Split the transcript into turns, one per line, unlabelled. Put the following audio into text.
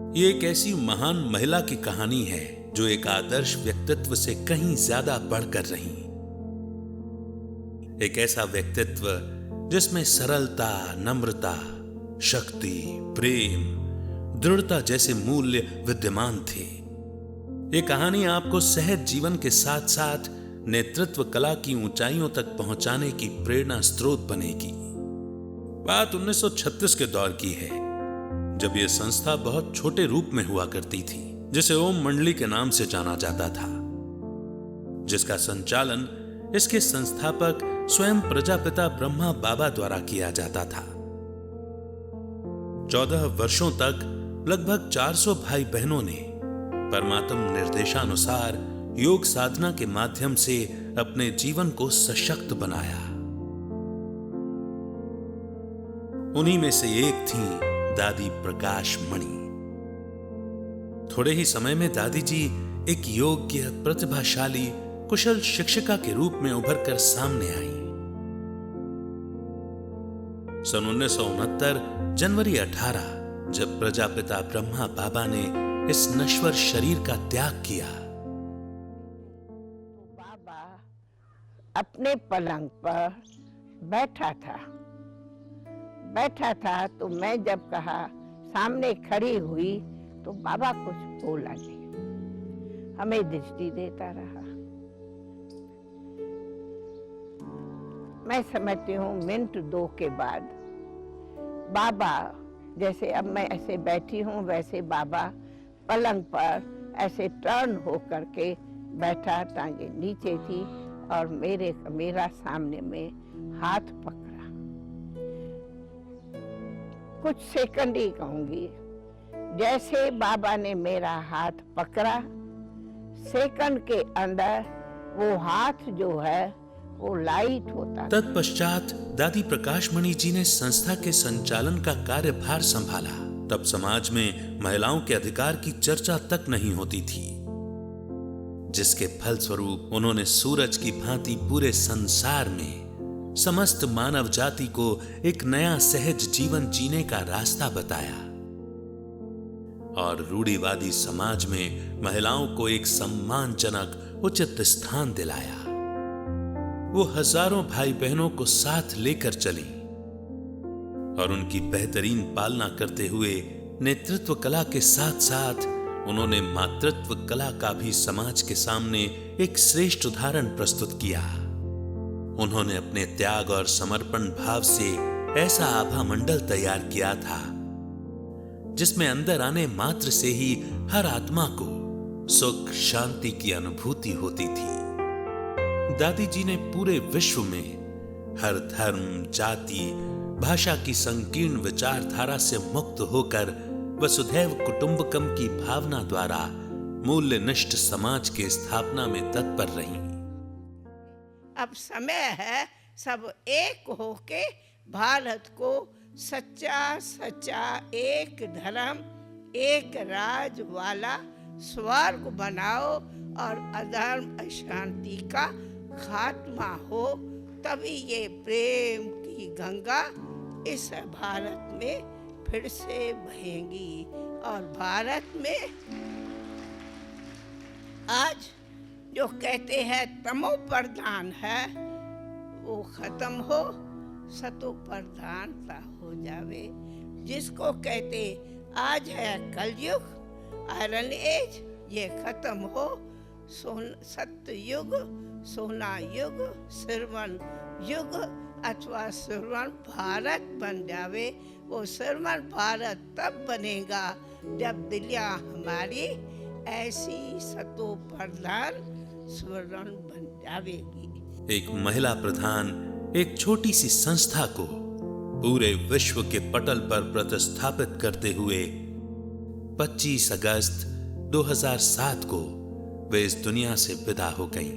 ये एक ऐसी महान महिला की कहानी है जो एक आदर्श व्यक्तित्व से कहीं ज्यादा बढ़कर रही। एक ऐसा व्यक्तित्व जिसमें सरलता, नम्रता, शक्ति, प्रेम, दृढ़ता जैसे मूल्य विद्यमान थे। ये कहानी आपको सहज जीवन के साथ साथ नेतृत्व कला की ऊंचाइयों तक पहुंचाने की प्रेरणा स्रोत बनेगी। बात 1936 के दौर की है, जब यह संस्था बहुत छोटे रूप में हुआ करती थी, जिसे ओम मंडली के नाम से जाना जाता था, जिसका संचालन इसके संस्थापक स्वयं प्रजापिता ब्रह्मा बाबा द्वारा किया जाता था। 14 वर्षों तक लगभग 400 भाई बहनों ने परमात्म निर्देशानुसार योग साधना के माध्यम से अपने जीवन को सशक्त बनाया। उन्हीं में से एक थी दादी प्रकाश मणि। थोड़े ही समय में दादी जी एक योग्य, प्रतिभाशाली, कुशल शिक्षिका के रूप में उभर कर सामने आई। सन 1969 जनवरी 18, जब प्रजापिता ब्रह्मा बाबा ने इस नश्वर शरीर का त्याग किया,
बाबा अपने पलंग पर बैठा था तो मैं जब कहा, सामने खड़ी हुई तो बाबा कुछ बोला नहीं, हमें दृष्टि देता रहा। मैं समझती हूँ मिनट 2 के बाद बाबा, जैसे अब मैं ऐसे बैठी हूँ वैसे बाबा पलंग पर ऐसे टर्न हो करके बैठा, टांगे नीचे थी और मेरा सामने में हाथ पकड़ा। कुछ सेकंड ही कहूंगी, जैसे बाबा ने मेरा हाथ पकड़ा, सेकंड के अंदर वो हाथ जो है वो लाइट होता।
तत्पश्चात दादी प्रकाश मणि जी ने संस्था के संचालन का कार्यभार संभाला। तब समाज में महिलाओं के अधिकार की चर्चा तक नहीं होती थी, जिसके फलस्वरूप उन्होंने सूरज की भांति पूरे संसार में समस्त मानव जाति को एक नया सहज जीवन जीने का रास्ता बताया और रूढ़िवादी समाज में महिलाओं को एक सम्मानजनक उचित स्थान दिलाया। वो हजारों भाई बहनों को साथ लेकर चली और उनकी बेहतरीन पालना करते हुए नेतृत्व कला के साथ साथ उन्होंने मातृत्व कला का भी समाज के सामने एक श्रेष्ठ उदाहरण प्रस्तुत किया। उन्होंने अपने त्याग और समर्पण भाव से ऐसा आभा मंडल तैयार किया था, जिसमें अंदर आने मात्र से ही हर आत्मा को सुख, शांति की अनुभूति होती थी। दादी जी ने पूरे विश्व में हर धर्म, जाति, भाषा की संकीर्ण विचारधारा से मुक्त होकर वसुधैव कुटुंबकम की भावना द्वारा मूल्यनिष्ठ समाज की स्थापना में तत्पर रहीं।
अब समय है सब एक होके भारत को सच्चा एक धर्म, एक राज वाला स्वर्ग बनाओ और अधर्म, अशांति का खात्मा हो, तभी ये प्रेम की गंगा इस भारत में फिर से बहेगी और भारत में आज जो कहते हैं तमो प्रधान है वो खत्म हो, सतो प्रधानता हो जावे। जिसको कहते आज है कलयुग, आयरन एज, ये खत्म हो, सत्य युग, सोना युग, श्रवण युग अथवा श्रवण भारत बन जावे। वो श्रवण भारत तब बनेगा जब दिलियां हमारी ऐसी सतो प्रधान स्वर्ण बन जावेगी।
एक महिला प्रधान एक छोटी सी संस्था को पूरे विश्व के पटल पर प्रतिस्थापित करते हुए 25 अगस्त 2007 को वे इस दुनिया से विदा हो गईं।